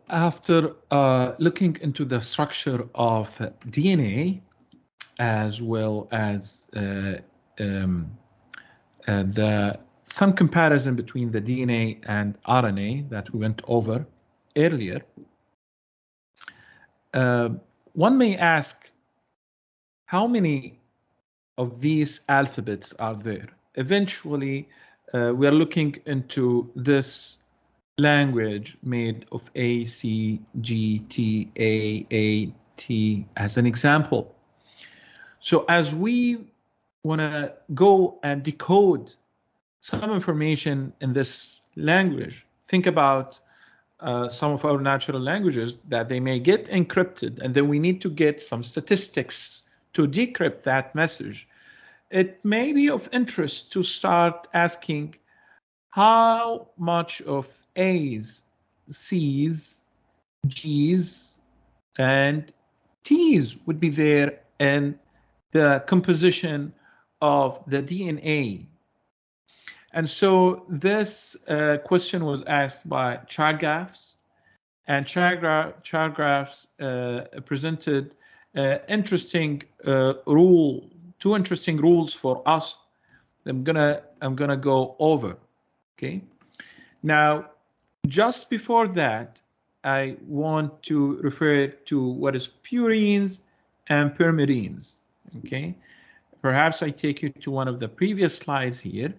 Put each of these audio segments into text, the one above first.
after looking into the structure of DNA, as well as some comparison between the DNA and RNA that we went over earlier, one may ask, how many of these alphabets are there? Eventually, we are looking into this language made of A, C, G, T, A, T as an example. So as we want to go and decode some information in this language, think about some of our natural languages that they may get encrypted, and then we need to get some statistics to decrypt that message. It may be of interest to start asking how much of A's, C's, G's, and T's would be there in the composition of the DNA. And so this question was asked by chart graphs, and chart graphs presented interesting two interesting rules for us. I'm gonna go over. Okay. Now, just before that, I want to refer to what is purines and pyrimidines. Okay. Perhaps I take you to one of the previous slides here.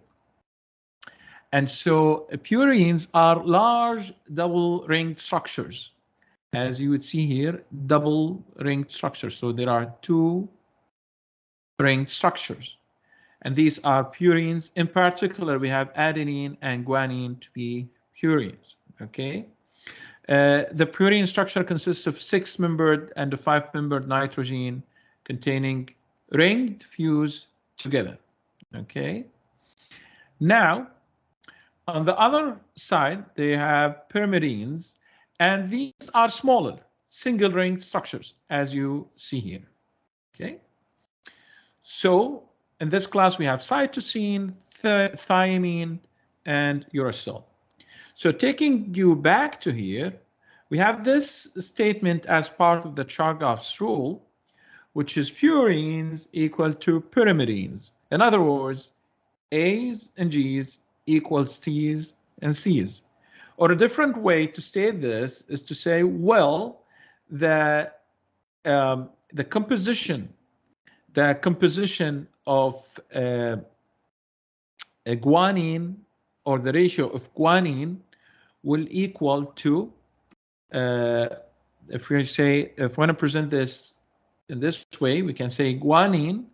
And so purines are large double-ringed structures. As you would see here, double-ringed structures. So there are two ringed structures. And these are purines. In particular, we have adenine and guanine to be purines. Okay. The purine structure consists of 6-membered and a 5-membered nitrogen containing ringed fuse together. Okay. Now, on the other side, they have pyrimidines, and these are smaller, single-ringed structures, as you see here. Okay. So in this class, we have cytosine, thymine, and uracil. So taking you back to here, we have this statement as part of the Chargaff's rule, which is purines equal to pyrimidines. In other words, A's and G's equals T's and C's. Or a different way to state this is to say, well, the composition of a guanine, or the ratio of guanine, will equal to, if we want to present this in this way, we can say guanine,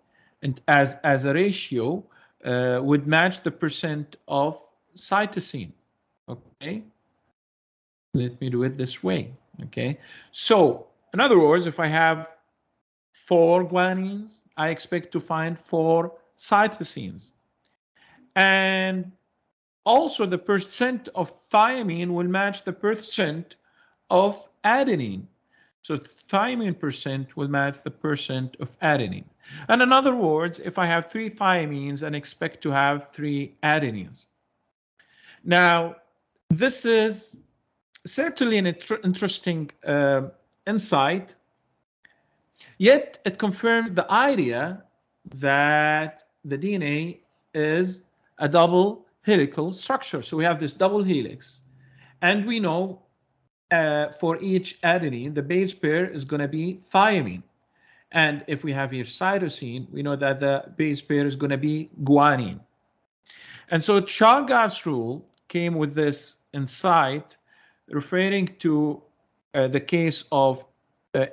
and as a ratio, would match the percent of cytosine. Okay, let me do it this way. Okay, so in other words, if I have 4 guanines, I expect to find 4 cytosines. And also the percent of thymine will match the percent of adenine. So thymine percent will match the percent of adenine. And in other words, if I have 3 thymines, and expect to have 3 adenines. Now, this is certainly an interesting insight, yet it confirms the idea that the DNA is a double helical structure. So we have this double helix, and we know for each adenine, the base pair is going to be thymine. And if we have here cytosine, we know that the base pair is going to be guanine. And so Chargaff's rule came with this insight, referring to the case of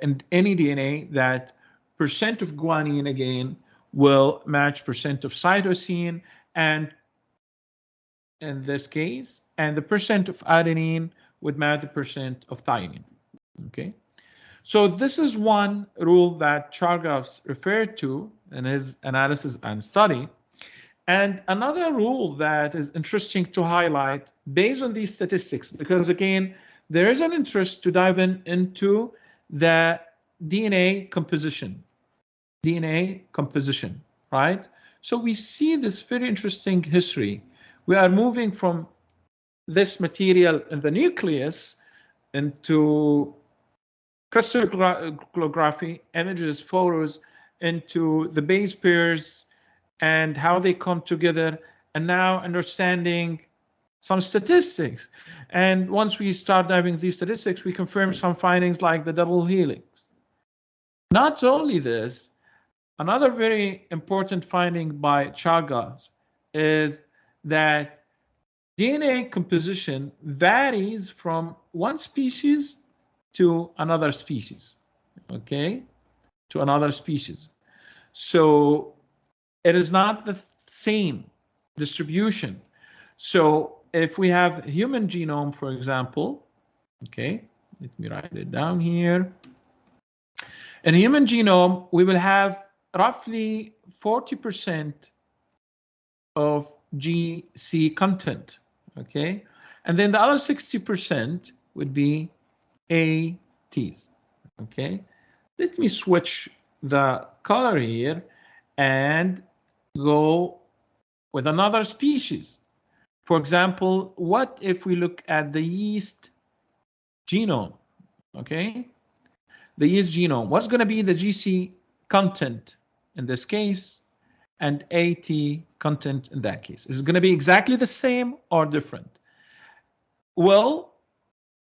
in any DNA that percent of guanine again will match percent of cytosine, and in this case, and the percent of adenine would match the percent of thymine. Okay, so this is one rule that Chargaff referred to in his analysis and study. And another rule that is interesting to highlight based on these statistics, because again, there is an interest to dive into the DNA composition, right? So we see this very interesting history. We are moving from this material in the nucleus into crystallography, images, photos, into the base pairs and how they come together, and now understanding some statistics. And once we start diving these statistics, we confirm some findings like the double helix. Not only this, another very important finding by Chagas is that DNA composition varies from one species to another species, okay? To another species. So it is not the same distribution. So if we have human genome, for example, okay, let me write it down here. In human genome, we will have roughly 40% of GC content, okay? And then the other 60% would be ATs, okay? Let me switch the color here and go with another species. For example, what if we look at the yeast genome, okay? The yeast genome, what's going to be the GC content in this case and AT content in that case? Is it going to be exactly the same or different? Well,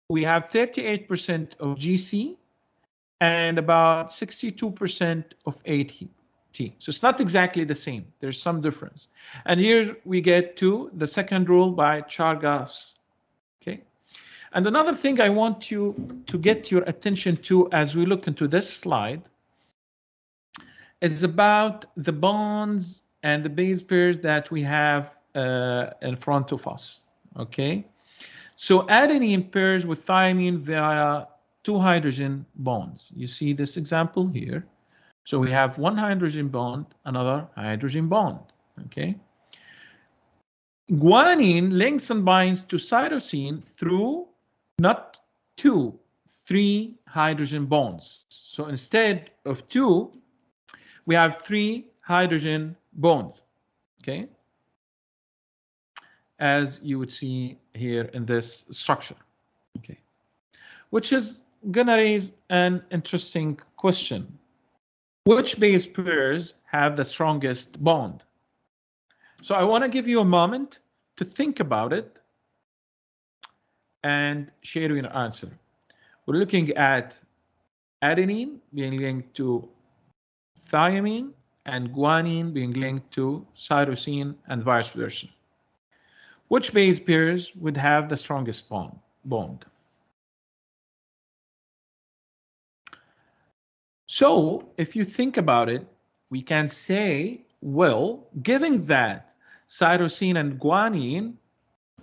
we have 38% of GC and about 62% of AT. So it's not exactly the same. There's some difference. And here we get to the second rule by Chargaff's. Okay. And another thing I want you to get your attention to as we look into this slide is about the bonds and the base pairs that we have in front of us. Okay. So adenine pairs with thymine via 2 hydrogen bonds. You see this example here. So we have one hydrogen bond, another hydrogen bond, okay? Guanine links and binds to cytosine through not 2, 3 hydrogen bonds. So instead of 2, we have 3 hydrogen bonds, okay? As you would see here in this structure, okay? Which is gonna raise an interesting question. Which base pairs have the strongest bond? So I want to give you a moment to think about it and share your answer. We're looking at adenine being linked to thymine and guanine being linked to cytosine and vice versa. Which base pairs would have the strongest bond? So if you think about it, we can say, well, given that cytosine and guanine,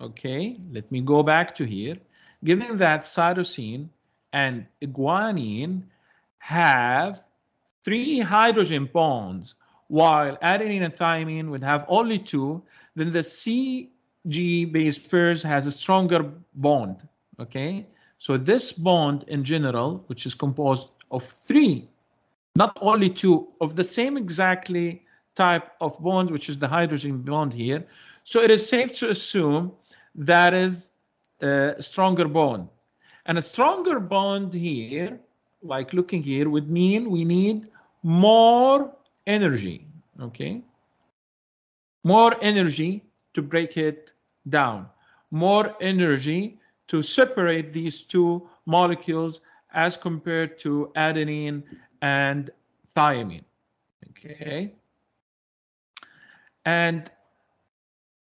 okay, let me go back to here, given that cytosine and guanine have 3 hydrogen bonds, while adenine and thymine would have only 2, then the CG base pairs has a stronger bond, okay? So this bond in general, which is composed of 3, not only 2 of the same exactly type of bond, which is the hydrogen bond here. So it is safe to assume that is a stronger bond. And a stronger bond here, like looking here, would mean we need more energy, okay? More energy to break it down. More energy to separate these 2 molecules as compared to adenine and thymine, okay? And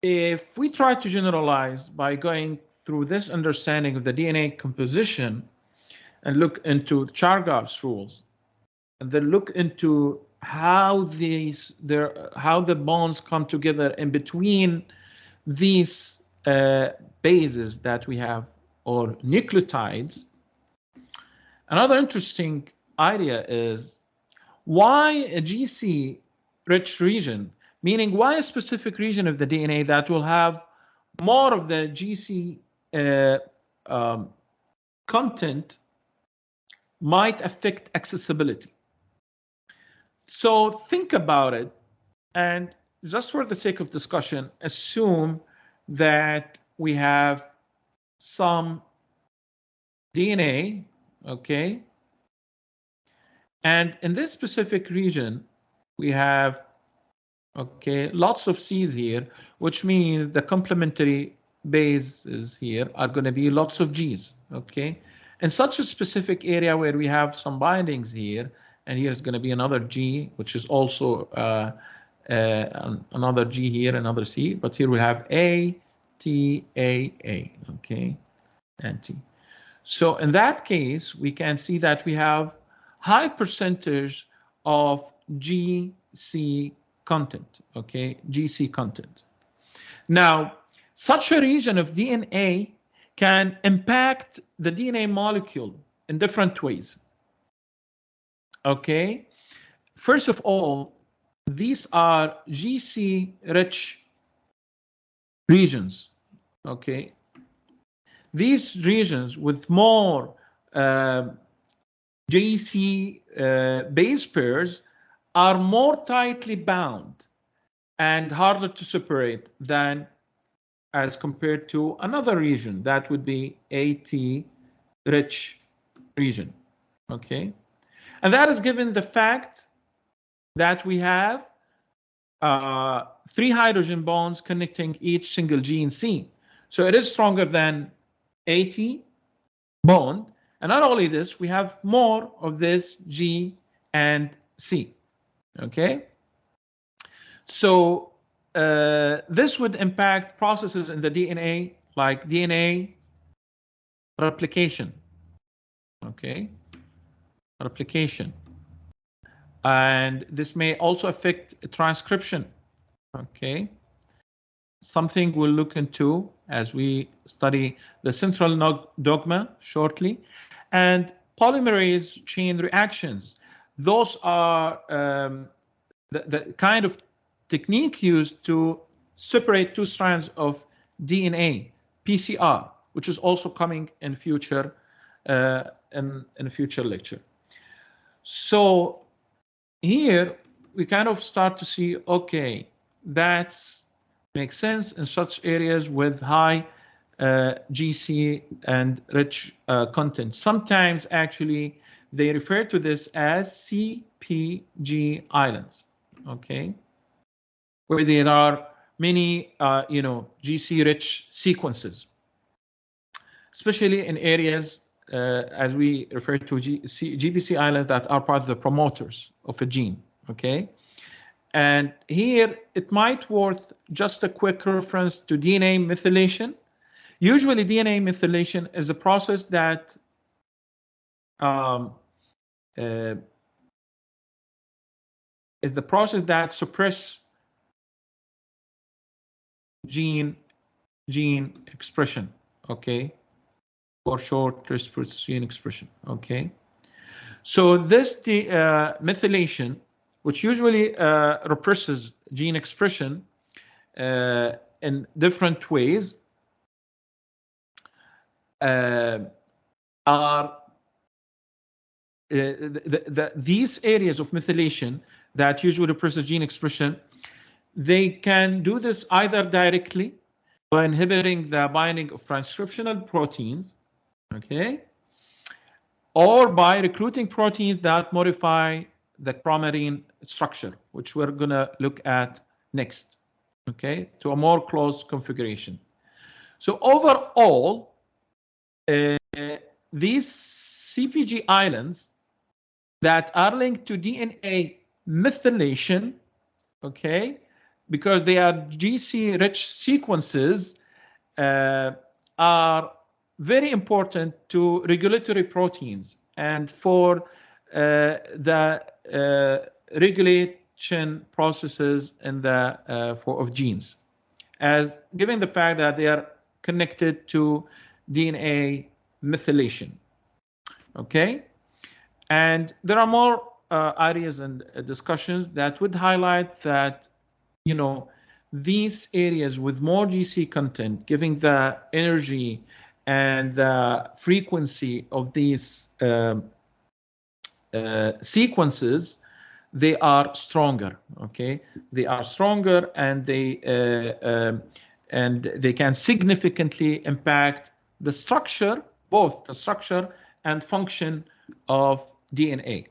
if we try to generalize by going through this understanding of the DNA composition and look into Chargaff's rules, and then look into how the bonds come together in between these bases that we have, or nucleotides, another interesting idea is why a GC rich region, meaning why a specific region of the DNA that will have more of the GC content might affect accessibility. So think about it, and just for the sake of discussion, assume that we have some DNA, okay? And in this specific region, we have, okay, lots of C's here, which means the complementary bases here are going to be lots of G's, okay? In such a specific area where we have some bindings here, and here's going to be another G, which is also another G here, another C, but here we have A, T, A, okay, and T. So in that case, we can see that we have high percentage of GC content, okay, GC content. Now, such a region of DNA can impact the DNA molecule in different ways, okay? First of all, these are GC-rich regions, okay? These regions with more GC base pairs are more tightly bound and harder to separate than as compared to another region that would be AT-rich region, okay? And that is given the fact that we have 3 hydrogen bonds connecting each single G and C. So it is stronger than AT bond. And not only this, we have more of this G and C, okay? So this would impact processes in the DNA, like DNA replication, okay? Replication. And this may also affect transcription, okay? Something we'll look into as we study the central dogma shortly. And polymerase chain reactions. Those are the kind of technique used to separate 2 strands of DNA, PCR, which is also coming in future in a future lecture. So here we kind of start to see, okay, that's makes sense in such areas with high GC and rich content. Sometimes actually they refer to this as CPG islands, okay, where there are many GC rich sequences, especially in areas as we refer to GPC islands that are part of the promoters of a gene, okay? And here it might worth just a quick reference to DNA methylation. Usually DNA methylation is a process that suppress gene expression, okay? For short, suppress gene expression, okay? So this methylation, which usually represses gene expression in different ways, are these areas of methylation that usually represses gene expression. They can do this either directly by inhibiting the binding of transcriptional proteins, okay, or by recruiting proteins that modify the chromatin structure, which we're going to look at next, okay, to a more closed configuration. So overall, these CPG islands that are linked to DNA methylation, okay, because they are GC-rich sequences, are very important to regulatory proteins and for the regulation processes in the of genes, as given the fact that they are connected to DNA methylation. Okay, and there are more areas and discussions that would highlight that, you know, these areas with more GC content, giving the energy and the frequency of these sequences, they are stronger. Okay, they are stronger, and they can significantly impact the structure both the structure and function of DNA.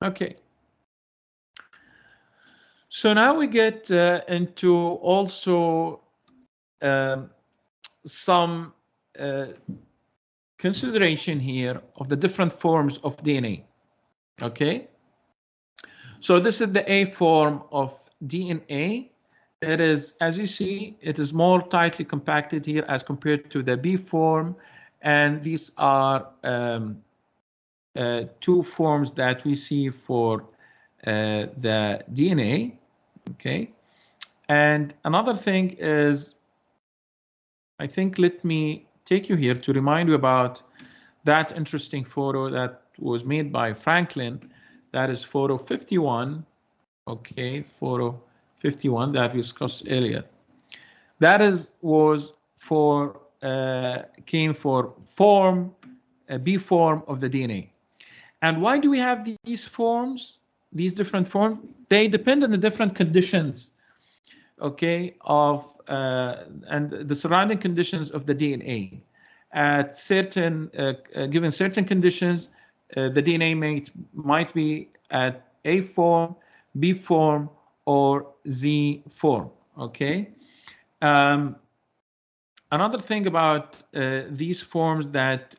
Okay. So now we get into also some consideration here of the different forms of DNA. Okay. So this is the A form of DNA. It is, as you see, it is more tightly compacted here as compared to the B form. And these are two forms that we see for the DNA. Okay. And another thing is, I think, let me take you here to remind you about that interesting photo that was made by Franklin. That is photo 51. Okay, photo 51 that we discussed earlier. That was for came for form B form of the DNA. And why do we have these forms? These different forms, they depend on the different conditions, okay, of and the surrounding conditions of the DNA. At certain given certain conditions, the DNA might be at A form, B form, or Z form. Okay. Another thing about these forms that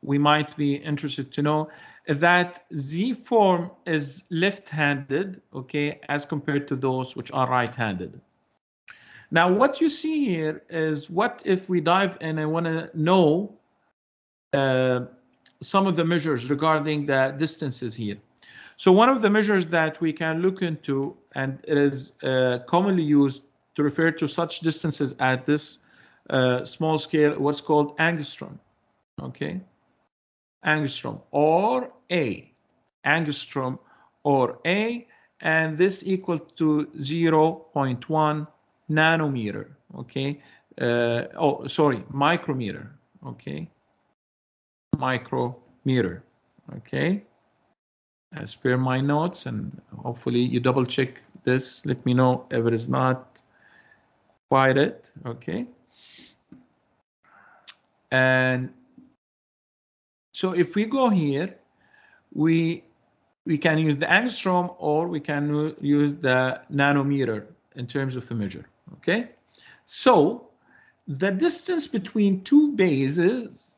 we might be interested to know that Z form is left-handed, okay, as compared to those which are right-handed. Now, what you see here is, what if we dive in and want to know some of the measures regarding the distances here. So one of the measures that we can look into, and it is commonly used to refer to such distances at this small scale, what's called angstrom, okay? Angstrom or A, angstrom or A, and this equal to 0.1 nanometer, okay? Micrometer, okay? Micrometer, okay? As per my notes, and hopefully you double check this. Let me know if it is not quite it, okay? And so if we go here, we can use the angstrom, or we can use the nanometer in terms of the measure, okay? So the distance between two bases,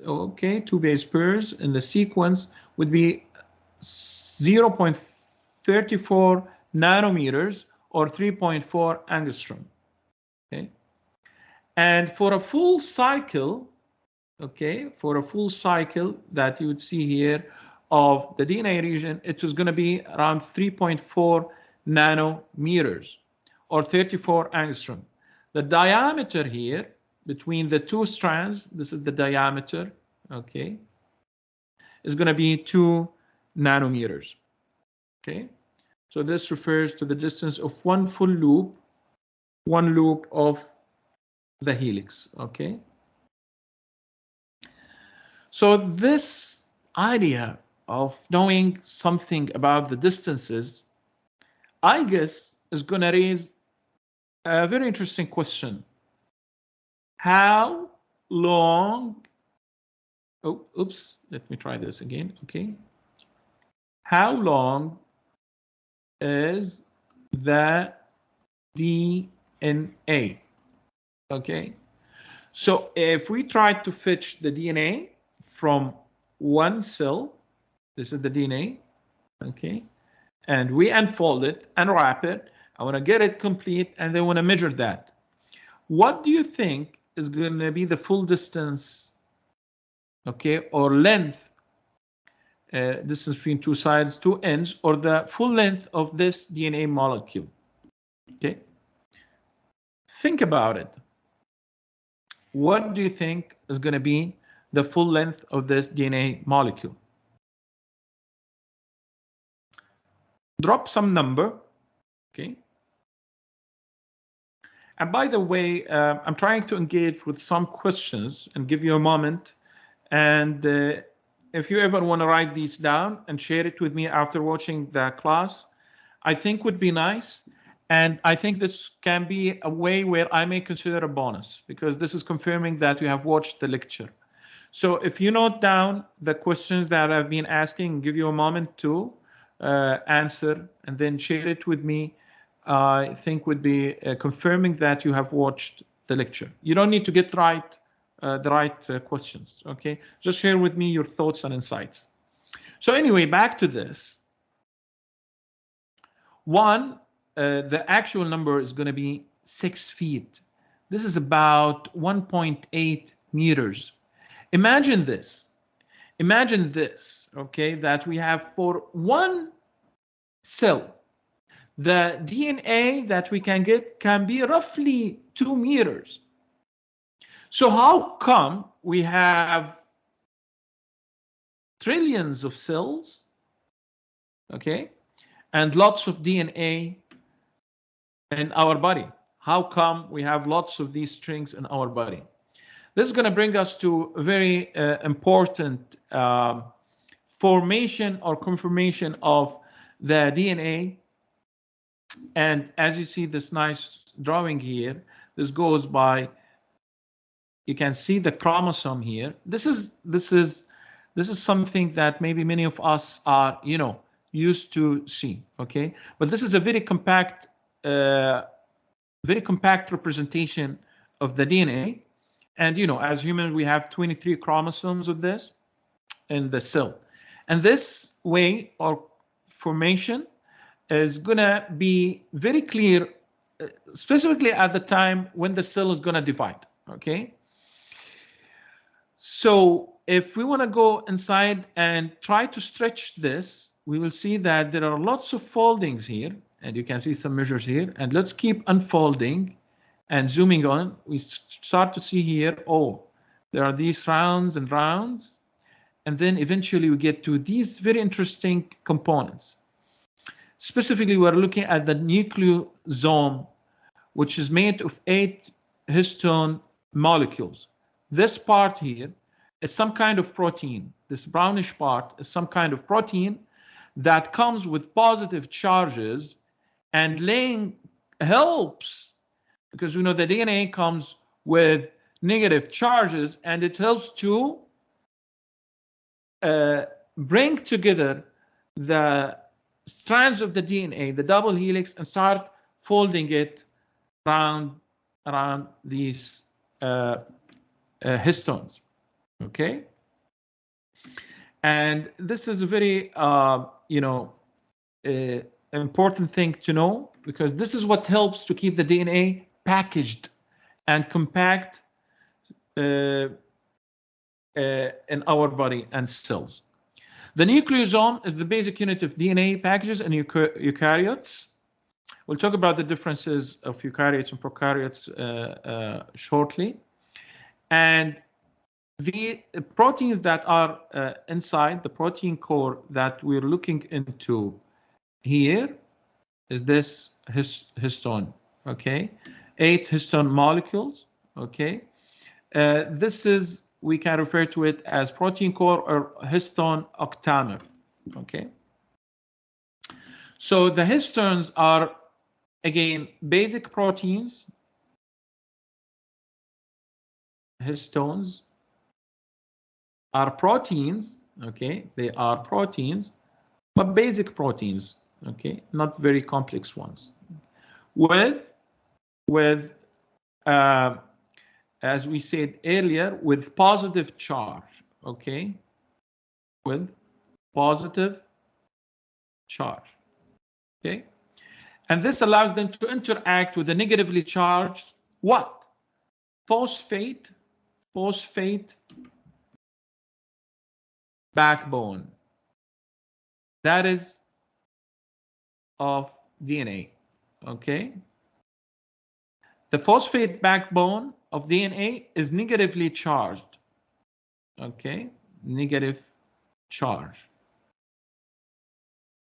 okay, two base pairs in the sequence would be 0.34 nanometers or 3.4 angstrom, okay? And for a full cycle, okay, for a full cycle that you would see here of the DNA region, it was going to be around 3.4 nanometers or 34 angstrom. The diameter here between the two strands, this is the diameter, okay, is going to be 2 nanometers, okay? So this refers to the distance of one full loop, one loop of the helix, okay? So this idea of knowing something about the distances, I guess, is going to raise a very interesting question. How long, let me try this again, okay? How long is the DNA, okay? So if we try to fetch the DNA from one cell, this is the DNA, okay? And we unfold it, unwrap it. I want to get it complete, and then want to measure that. What do you think is going to be the full distance, okay, or length, distance between two sides, two ends, or the full length of this DNA molecule? Okay. Think about it. What do you think is going to be the full length of this DNA molecule? Drop some number, okay? And by the way, I'm trying to engage with some questions and give you a moment. And if you ever want to write these down and share it with me after watching the class, I think would be nice. And I think this can be a way where I may consider a bonus, because this is confirming that you have watched the lecture. So if you note down the questions that I've been asking, give you a moment to answer and then share it with me, I think would be confirming that you have watched the lecture. You don't need to get the right questions, okay? Just share with me your thoughts and insights. So anyway, back to this. One, the actual number is going to be 6 feet. This is about 1.8 meters. Imagine this. Imagine this, okay, that we have for one cell, the DNA that we can get can be roughly 2 meters. So how come we have trillions of cells, okay, and lots of DNA in our body? How come we have lots of these strings in our body? This is going to bring us to a very important formation or confirmation of the DNA. And as you see this nice drawing here, this goes by, you can see the chromosome here. This is something that maybe many of us are, used to see, okay? But this is a very compact representation of the DNA. And, as humans, we have 23 chromosomes of this in the cell. And this way or formation is going to be very clear, specifically at the time when the cell is going to divide, okay? So if we want to go inside and try to stretch this, we will see that there are lots of foldings here, and you can see some measures here. And let's keep unfolding and zooming on. We start to see here, oh, there are these rounds and rounds. And then eventually we get to these very interesting components. Specifically, we're looking at the nucleosome, which is made of 8 histone molecules. This part here is some kind of protein. This brownish part is some kind of protein that comes with positive charges and helps, because we know the DNA comes with negative charges, and it helps to bring together the strands of the DNA, the double helix, and start folding it around these histones, okay? And this is a very, important thing to know, because this is what helps to keep the DNA packaged and compact in our body and cells. The nucleosome is the basic unit of DNA packages in eukaryotes. We'll talk about the differences of eukaryotes and prokaryotes shortly. And the proteins that are inside the protein core that we're looking into here is this histone, okay? 8 histone molecules, okay? This is, we can refer to it as protein core or histone octamer, okay? So the histones are, again, basic proteins. Histones are proteins, okay? They are proteins, but basic proteins, okay? Not very complex ones. With as we said earlier, with positive charge, okay? With positive charge, okay? And this allows them to interact with the negatively charged what? Phosphate backbone. That is of DNA, okay? The phosphate backbone of DNA is negatively charged, okay? Negative charge.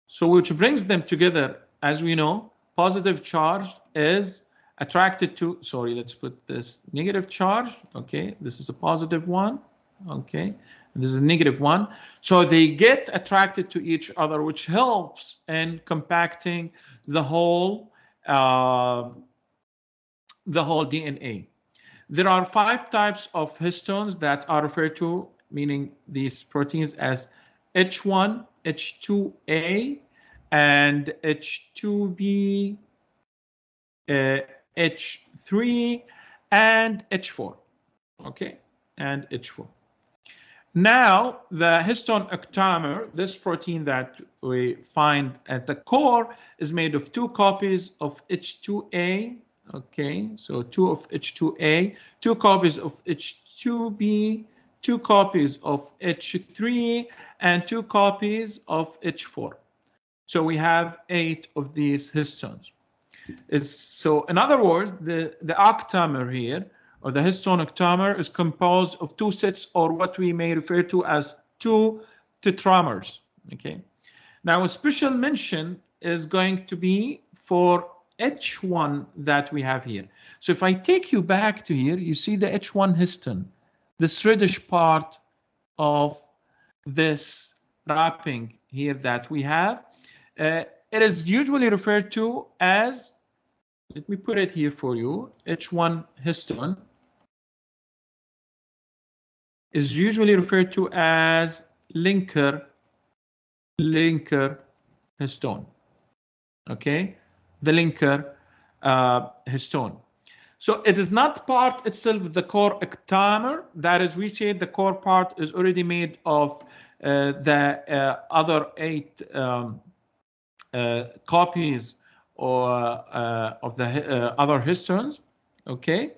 So which brings them together, as we know, positive charge is attracted to, sorry, let's put this negative charge, okay? This is a positive one, okay? And this is a negative one. So they get attracted to each other, which helps in compacting the whole the whole DNA. There are 5 types of histones that are referred to, meaning these proteins, as H1, H2A, and H2B, H3, and H4. Okay, and H4. Now, the histone octamer, this protein that we find at the core, is made of 2 copies of H2A. Okay, so 2 of H2A, 2 copies of H2B, 2 copies of H3, and 2 copies of H4. So we have 8 of these histones. So in other words, the octamer here, or the histone octamer, is composed of 2 sets, or what we may refer to as 2 tetramers. Okay. Now, a special mention is going to be for H1 that we have here. So if I take you back to here, you see the H1 histone, this reddish part of this wrapping here that we have. It is usually referred to as, let me put it here for you, H1 histone is usually referred to as linker histone. Okay, the linker histone. So it is not part itself of the core octamer. That is, we say the core part is already made of the other 8 copies or of the other histones. Okay.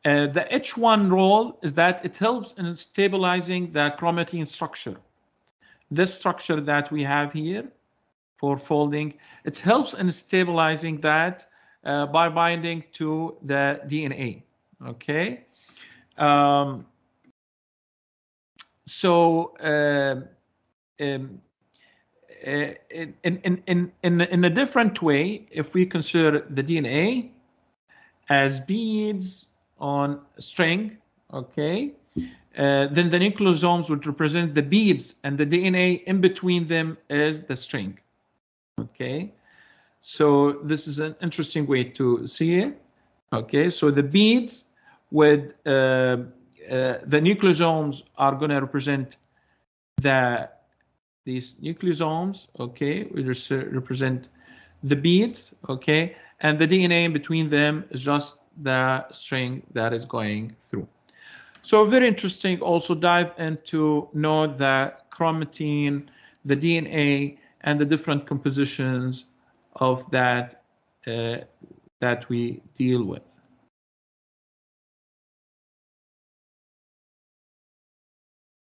The H1 role is that it helps in stabilizing the chromatin structure. This structure that we have here for folding, it helps in stabilizing that by binding to the DNA. Okay. In a different way, if we consider the DNA as beads on a string, okay, then the nucleosomes would represent the beads, and the DNA in between them is the string. Okay, so this is an interesting way to see it. Okay, so the beads with the nucleosomes are going to represent these nucleosomes. Okay, we just represent the beads. Okay, and the DNA in between them is just the string that is going through. So very interesting. Also dive into know the chromatin, the DNA, and the different compositions of that that we deal with.